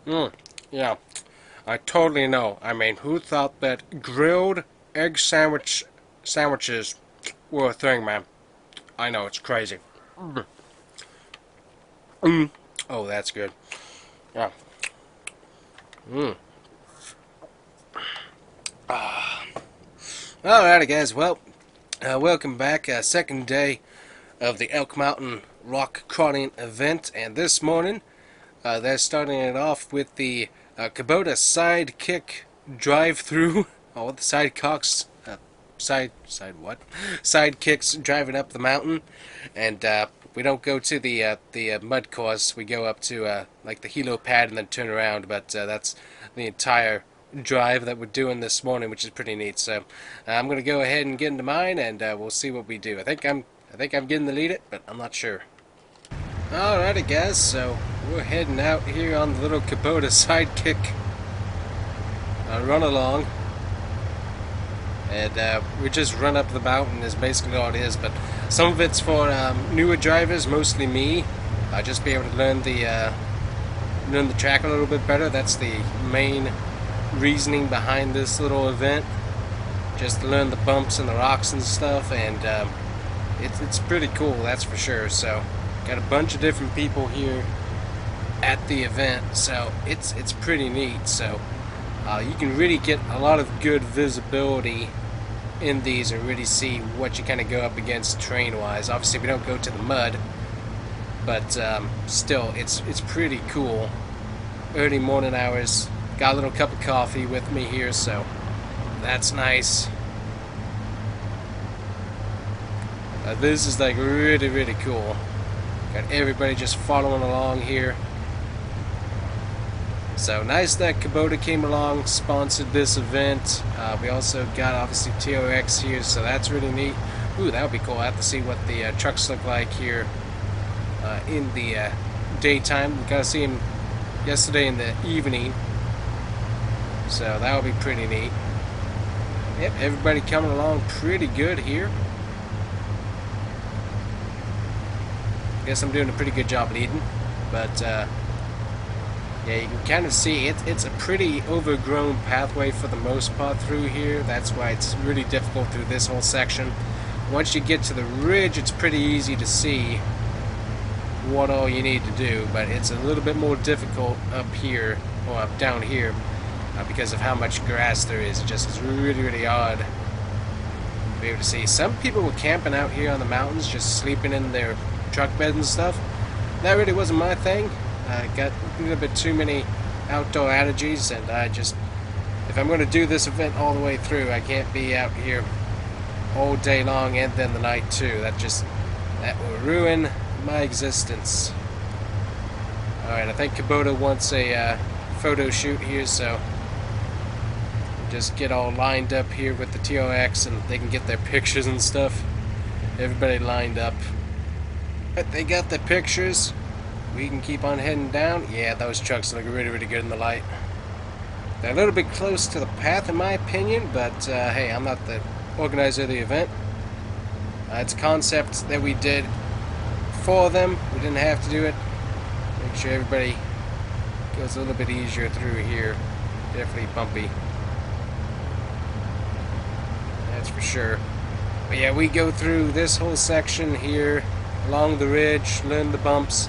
Yeah, I totally know. I mean, who thought that grilled egg sandwiches were a thing, man? I know, it's crazy. Mm. Oh, that's good. Yeah. Mm. Alrighty, guys. Well, welcome back. Second day of the Elk Mountain rock crawling event, and this morning they're starting it off with the Kubota Sidekick drive-through. Oh, the sidecocks, side what? Sidekicks driving up the mountain, and we don't go to the mud course. We go up to like the helo pad and then turn around. But that's the entire drive that we're doing this morning, which is pretty neat. So I'm gonna go ahead and get into mine, and we'll see what we do. I think I'm getting the lead it, but I'm not sure. Alrighty, guys, so we're heading out here on the little Kubota Sidekick run along, and we just run up the mountain is basically all it is. But some of it's for newer drivers, mostly me. Just be able to learn the track a little bit better. That's the main reasoning behind this little event. Just to learn the bumps and the rocks and stuff, and it's pretty cool, that's for sure. So got a bunch of different people here at the event, so it's pretty neat. So you can really get a lot of good visibility in these and really see what you kind of go up against terrain-wise. Obviously, we don't go to the mud, but still, it's pretty cool. Early morning hours. Got a little cup of coffee with me here, so that's nice. This is like really, really cool. Got everybody just following along here. So nice that Kubota came along, sponsored this event. We also got obviously TOX here, so that's really neat. Ooh, that would be cool. I have to see what the trucks look like here in the daytime. We got to see them yesterday in the evening, so that would be pretty neat. Yep, everybody coming along pretty good here. Guess I'm doing a pretty good job leading, but yeah, you can kind of see it's a pretty overgrown pathway for the most part through here. That's why it's really difficult through this whole section. Once you get to the ridge, it's pretty easy to see what all you need to do, but it's a little bit more difficult up here, or up down here, because of how much grass there is. It just is really, really odd to be able to see. Some people were camping out here on the mountains, just sleeping in their truck beds and stuff. That really wasn't my thing. I got a little bit too many outdoor allergies, and if I'm going to do this event all the way through, I can't be out here all day long and then the night too. That will ruin my existence. Alright, I think Kubota wants a photo shoot here, so just get all lined up here with the TOX and they can get their pictures and stuff. Everybody lined up. But they got the pictures. We can keep on heading down. Yeah, those trucks look really, really good in the light. They're a little bit close to the path in my opinion, but hey, I'm not the organizer of the event. It's a concept that we did for them. We didn't have to do it. Make sure everybody goes a little bit easier through here. Definitely bumpy. That's for sure. But yeah, we go through this whole section here along the ridge, learn the bumps.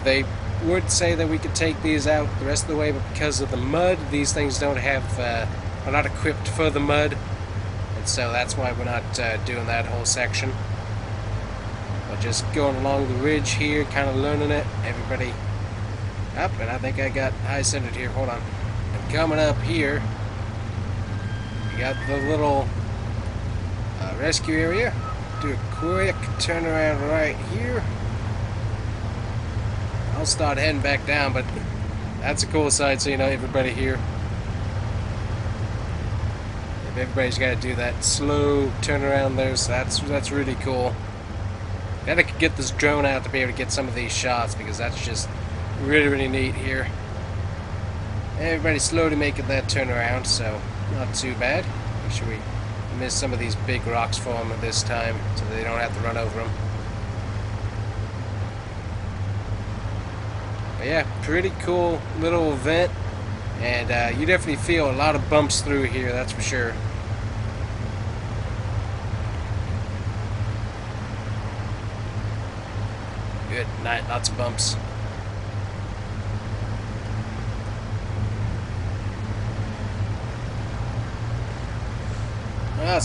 They would say that we could take these out the rest of the way, but because of the mud, these things don't have, are not equipped for the mud, and so that's why we're not doing that whole section. But just going along the ridge here, kind of learning it. Everybody up, and I think I got high-centered here. Hold on. And coming up here, we got the little rescue area. Do a quick turnaround right here. I'll start heading back down, but that's a cool sight, seeing everybody here. If everybody's got to do that slow turnaround there, so that's really cool. Gotta get this drone out to be able to get some of these shots, because that's just really, really neat here. Everybody's slowly making that turnaround, so not too bad. Make sure we miss some of these big rocks for them this time, so they don't have to run over them. But yeah, pretty cool little event. And you definitely feel a lot of bumps through here, that's for sure. Good night, lots of bumps.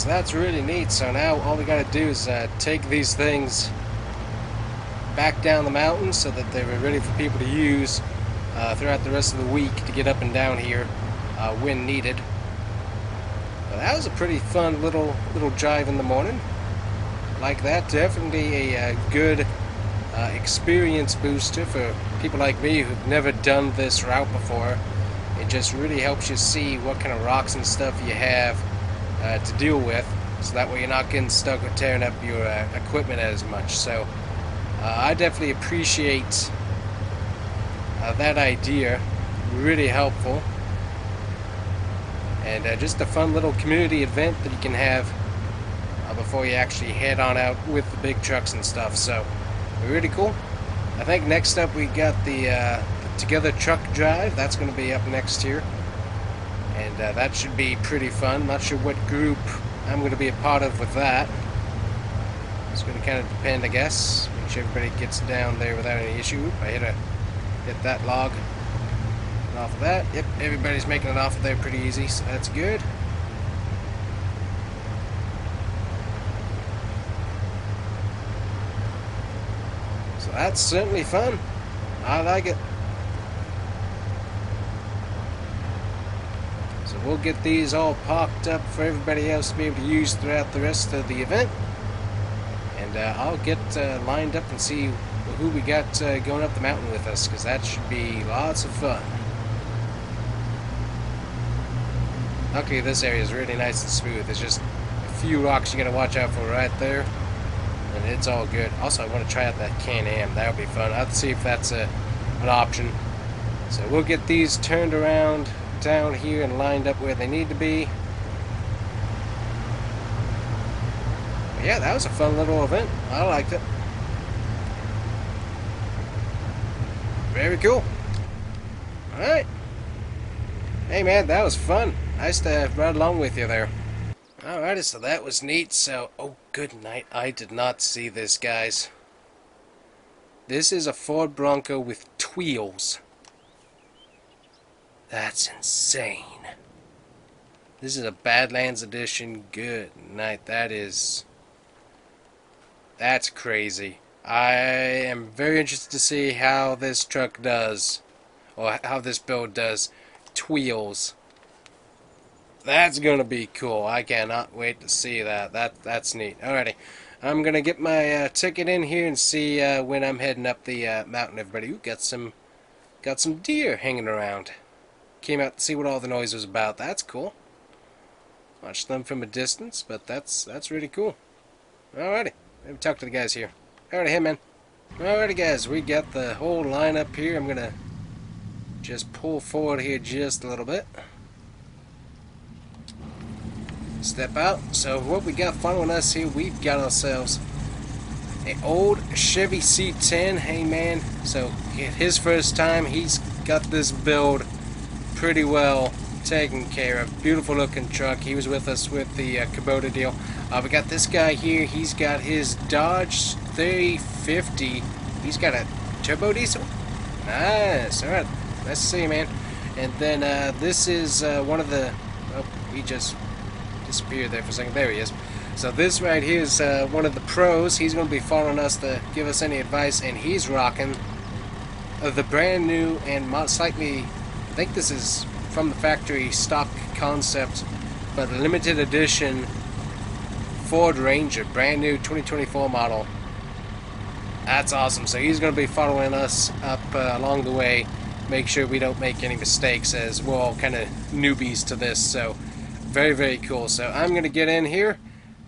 So that's really neat. So now all we got to do is take these things back down the mountain so that they were ready for people to use throughout the rest of the week to get up and down here when needed. But that was a pretty fun little drive in the morning. Like that, definitely a good experience booster for people like me who've never done this route before. It just really helps you see what kind of rocks and stuff you have to deal with, so that way you're not getting stuck with tearing up your equipment as much. So I definitely appreciate that idea. Really helpful, and just a fun little community event that you can have before you actually head on out with the big trucks and stuff. So really cool. I think next up we got the Together Truck Drive. That's going to be up next here. And that should be pretty fun. Not sure what group I'm going to be a part of with that. It's going to kind of depend, I guess. Make sure everybody gets down there without any issue. I hit that log. And off of that. Yep, everybody's making it off of there pretty easy, so that's good. So that's certainly fun. I like it. So we'll get these all parked up for everybody else to be able to use throughout the rest of the event. And I'll get lined up and see who we got going up the mountain with us, because that should be lots of fun. Luckily this area is really nice and smooth. There's just a few rocks you gotta watch out for right there, and it's all good. Also, I want to try out that Can-Am. That would be fun. I'll have to see if that's an option. So we'll get these turned around down here and lined up where they need to be. But yeah, that was a fun little event. I liked it. Very cool. Alright. Hey man, that was fun. Nice to ride along with you there. Alrighty, so that was neat. So, oh good night. I did not see this, guys. This is a Ford Bronco with wheels. That's insane. This is a Badlands edition. Good night. That's crazy. I am very interested to see how this truck does, or how this build does. Wheels. That's gonna be cool. I cannot wait to see that. That's neat. Alrighty, I'm gonna get my ticket in here and see when I'm heading up the mountain. Everybody, ooh, got some deer hanging around. Came out to see what all the noise was about. That's cool. Watched them from a distance, but that's really cool. Alrighty, maybe talk to the guys here. Alrighty, hey man. Alrighty guys, we got the whole lineup here. I'm gonna just pull forward here just a little bit. Step out. So what we got following us here, we've got ourselves an old Chevy C10. Hey man, so his first time, he's got this build pretty well taken care of. Beautiful looking truck. He was with us with the Kubota deal. We got this guy here. He's got his Dodge 3050. He's got a turbo diesel. Nice. Alright, nice to see you, man. And then this is one of the, oh, he just disappeared there for a second. There he is. So this right here is one of the pros. He's going to be following us to give us any advice, and he's rocking the brand new and slightly, I think this is from the factory stock concept, but limited edition Ford Ranger, brand new 2024 model. That's awesome. So he's going to be following us up along the way. Make sure we don't make any mistakes, as we're all kind of newbies to this. So very, very cool. So I'm going to get in here.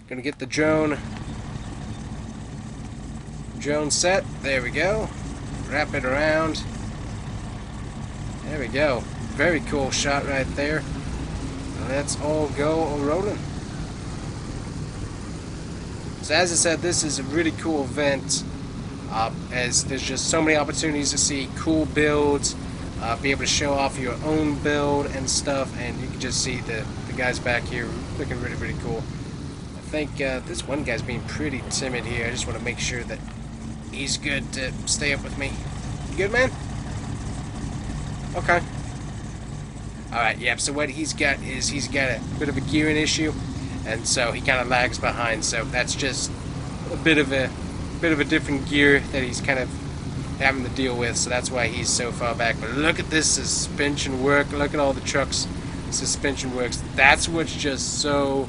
Going to get the drone set. There we go. Wrap it around. There we go. Very cool shot right there. Let's all go rolling. So as I said, this is a really cool event. as there's just so many opportunities to see cool builds, be able to show off your own build and stuff, and you can just see the guys back here looking really, really cool. I think this one guy's being pretty timid here. I just want to make sure that he's good to stay up with me. You good, man? Okay. Alright, yep, so what he's got is he's got a bit of a gearing issue, and so he kind of lags behind, so that's just a bit of a different gear that he's kind of having to deal with, so that's why he's so far back. But look at this suspension work, look at all the trucks suspension works. That's what's just so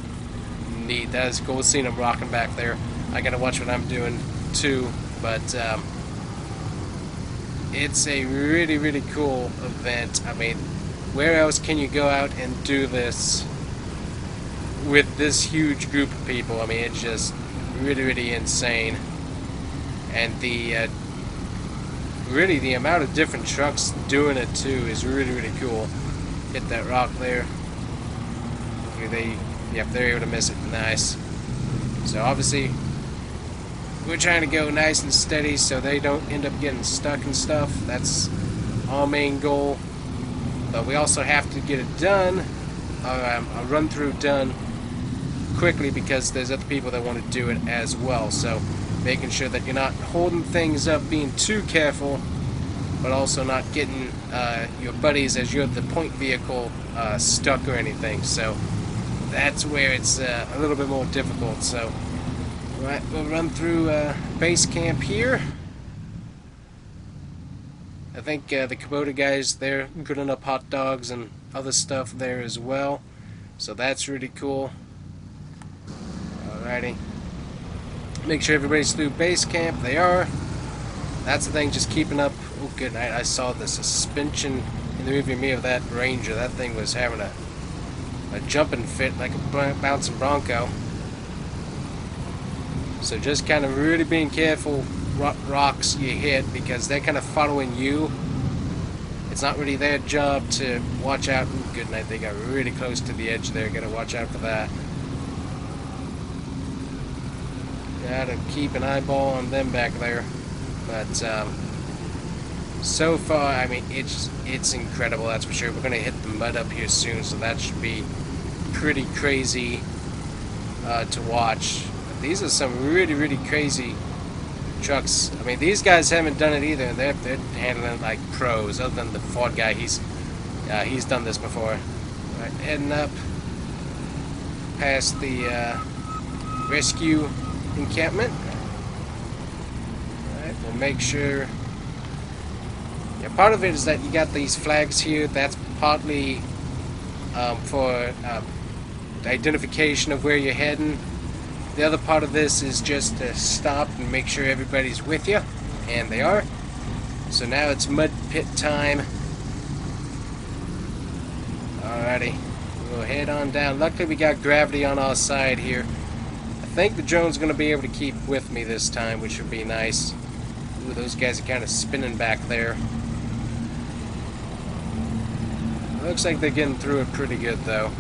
neat. That is cool seeing him rocking back there. I gotta watch what I'm doing too, but it's a really, really cool event. I mean, where else can you go out and do this with this huge group of people? I mean, it's just really, really insane. And really the amount of different trucks doing it too is really, really cool. Hit that rock there. Yep, they're able to miss it. Nice. So obviously we're trying to go nice and steady so they don't end up getting stuck and stuff. That's our main goal. But we also have to get it done, a run through done quickly, because there's other people that want to do it as well. So making sure that you're not holding things up, being too careful, but also not getting your buddies as you're the point vehicle stuck or anything. So that's where it's a little bit more difficult. So right, we'll run through base camp here. I think the Kubota guys, they're grilling up hot dogs and other stuff there as well. So that's really cool. Alrighty. Make sure everybody's through base camp. They are. That's the thing, just keeping up. Oh, good night. I saw the suspension in the rearview mirror of that Ranger. That thing was having a jumping fit like a bouncing Bronco. So just kind of really being careful what rocks you hit, because they're kind of following you. It's not really their job to watch out. Ooh, good night. They got really close to the edge there. Gotta watch out for that. Gotta keep an eyeball on them back there. But so far, I mean, it's incredible, that's for sure. We're gonna hit the mud up here soon, so that should be pretty crazy to watch. But these are some really, really crazy trucks. I mean, these guys haven't done it either. They're handling it like pros. Other than the Ford guy, he's done this before. Right, heading up past the rescue encampment. All right, we'll make sure. Yeah, part of it is that you got these flags here. That's partly for the identification of where you're heading. The other part of this is just to stop and make sure everybody's with you, and they are. So now it's mud pit time. Alrighty, we'll head on down. Luckily we got gravity on our side here. I think the drone's going to be able to keep with me this time, which would be nice. Ooh, those guys are kind of spinning back there. Looks like they're getting through it pretty good though.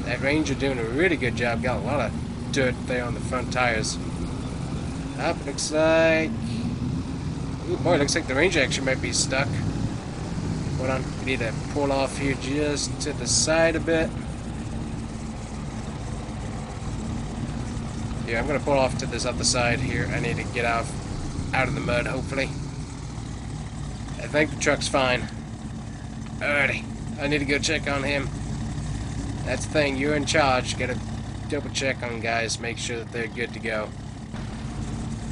That Ranger doing a really good job. Got a lot of dirt there on the front tires. Up, looks like... Ooh, boy, looks like the Ranger actually might be stuck. Hold on, we need to pull off here just to the side a bit. Yeah, I'm gonna pull off to this other side here. I need to get out of the mud, hopefully. I think the truck's fine. Alrighty, I need to go check on him. That's the thing, you're in charge. Gotta double check on guys, make sure that they're good to go.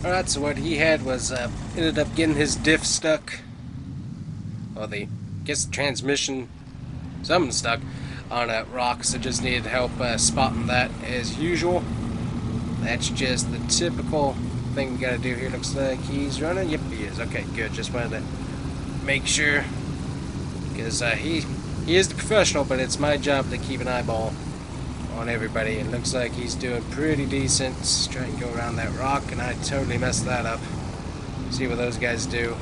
Alright, so what he had was ended up getting his diff stuck. Well, I guess the transmission, something stuck on a rock, so just needed help spotting that as usual. That's just the typical thing we gotta do here. Looks like he's running. Yep, he is. Okay, good. Just wanted to make sure, because he is the professional, but it's my job to keep an eyeball on everybody. It looks like he's doing pretty decent. Let's try and go around that rock, and I totally messed that up. See what those guys do.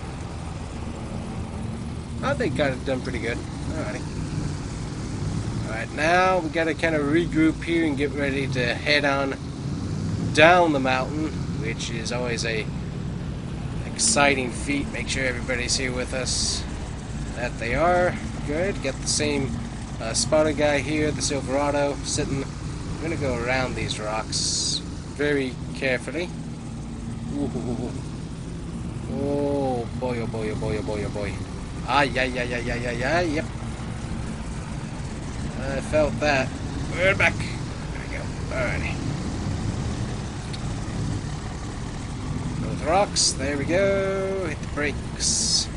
I think got it done pretty good. Alrighty. Alright, now we gotta kind of regroup here and get ready to head on down the mountain, which is always a exciting feat. Make sure everybody's here with us. That they are. Good. Get the same spotter guy here, the Silverado, sitting. I'm going to go around these rocks very carefully. Ooh. Oh boy, oh boy, oh boy, oh boy, oh boy. Ah, yeah, yep. I felt that. We're back. There we go. Alrighty. Those rocks. There we go. Hit the brakes.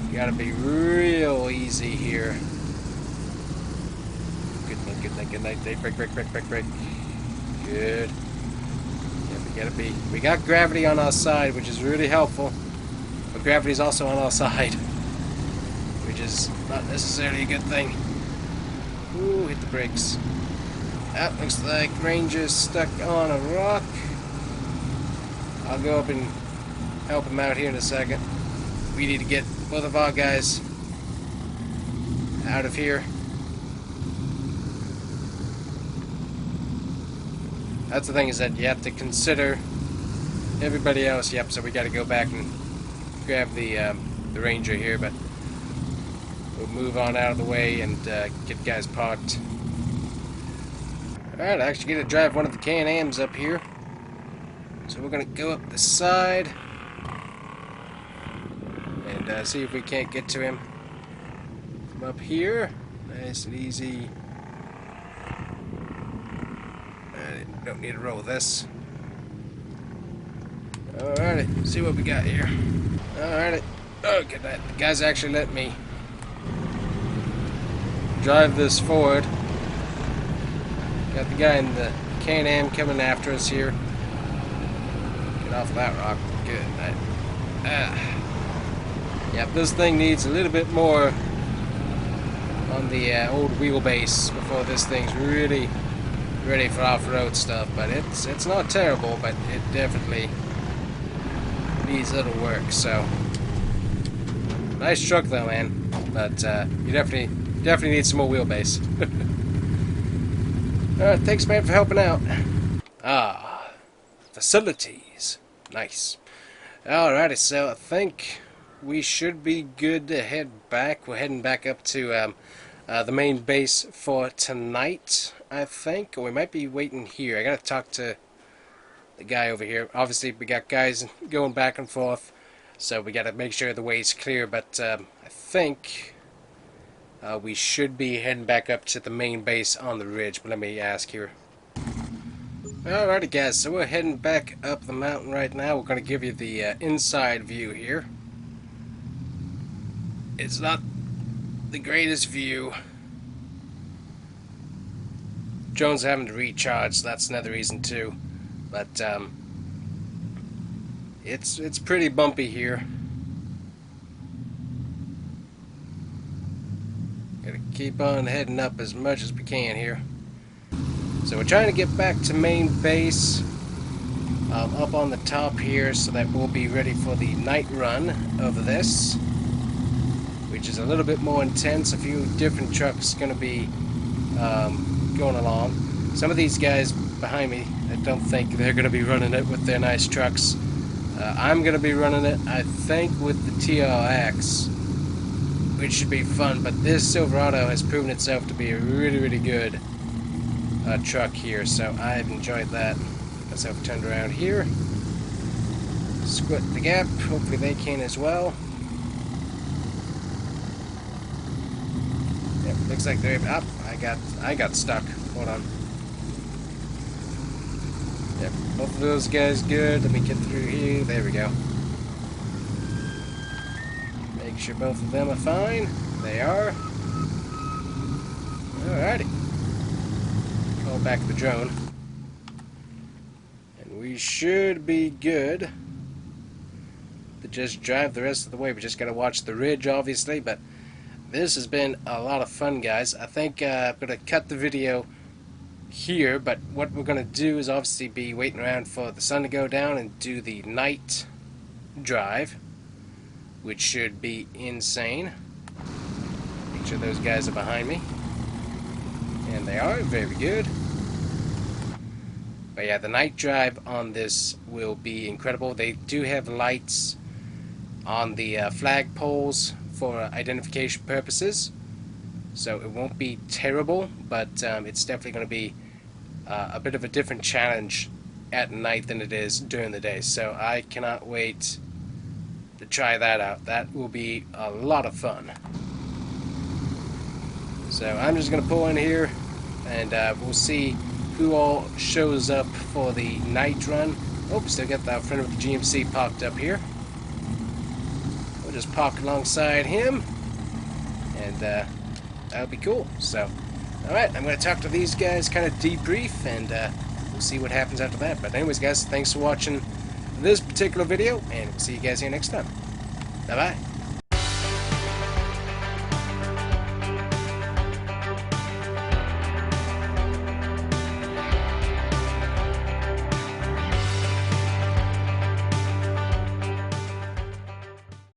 You gotta be real easy here. Good night. Brake. Good. Yeah, we gotta be. We got gravity on our side, which is really helpful. But gravity's also on our side, which is not necessarily a good thing. Ooh, hit the brakes. That looks like Ranger's stuck on a rock. I'll go up and help him out here in a second. We need to get both of our guys out of here. That's the thing, is that you have to consider everybody else. Yep, so we got to go back and grab the Ranger here, but we'll move on out of the way and get guys parked. Alright, I actually get to drive one of the Can-Ams up here. So we're going to go up the side and see if we can't get to him from up here. Nice and easy. Don't need to roll this. Alrighty, see what we got here. Alrighty. Oh, good night. The guys actually let me drive this forward. Got the guy in the Can-Am coming after us here. Get off that rock. Good night. Yep, this thing needs a little bit more on the old wheelbase before this thing's really ready for off-road stuff, but it's not terrible, but it definitely needs a little work. So nice truck though, man, but you definitely need some more wheelbase. Alright, thanks man for helping out. Ah, facilities. Nice. Alrighty, so I think we should be good to head back. We're heading back up to the main base for tonight, I think. Or we might be waiting here. I gotta talk to the guy over here. Obviously, we got guys going back and forth, so we gotta make sure the way's clear. But I think we should be heading back up to the main base on the ridge. But let me ask here. Alrighty, guys. So we're heading back up the mountain right now. We're gonna give you the inside view here. It's not the greatest view. Drone's having to recharge, so that's another reason too. But it's pretty bumpy here. Gotta keep on heading up as much as we can here. So we're trying to get back to main base, up on the top here, so that we'll be ready for the night run of this, which is a little bit more intense. A few different trucks going to be going along. Some of these guys behind me, I don't think they're going to be running it with their nice trucks. I'm going to be running it, I think, with the TRX, which should be fun. But this Silverado has proven itself to be a really good truck here, so I've enjoyed that. Get myself turned around here. Squat the gap. Hopefully they can as well. Looks like they're up. I got stuck. Hold on. Yep, both of those guys good. Let me get through here. There we go. Make sure both of them are fine. They are. Alrighty. Call back the drone. And we should be good to just drive the rest of the way. We just gotta watch the ridge, obviously, but this has been a lot of fun, guys. I think I'm going to cut the video here, but what we're going to do is obviously be waiting around for the sun to go down and do the night drive, which should be insane. Make sure those guys are behind me. And they are. Very good. But yeah, the night drive on this will be incredible. They do have lights on the flag poles for identification purposes, so it won't be terrible, but it's definitely going to be a bit of a different challenge at night than it is during the day. So I cannot wait to try that out. That will be a lot of fun. So I'm just going to pull in here, and we'll see who all shows up for the night run. Oh, still got that friend with the GMC parked up here. We'll just park alongside him, and that'll be cool. So, alright, I'm going to talk to these guys, kind of debrief, and we'll see what happens after that. But anyways, guys, thanks for watching this particular video, and we'll see you guys here next time. Bye-bye.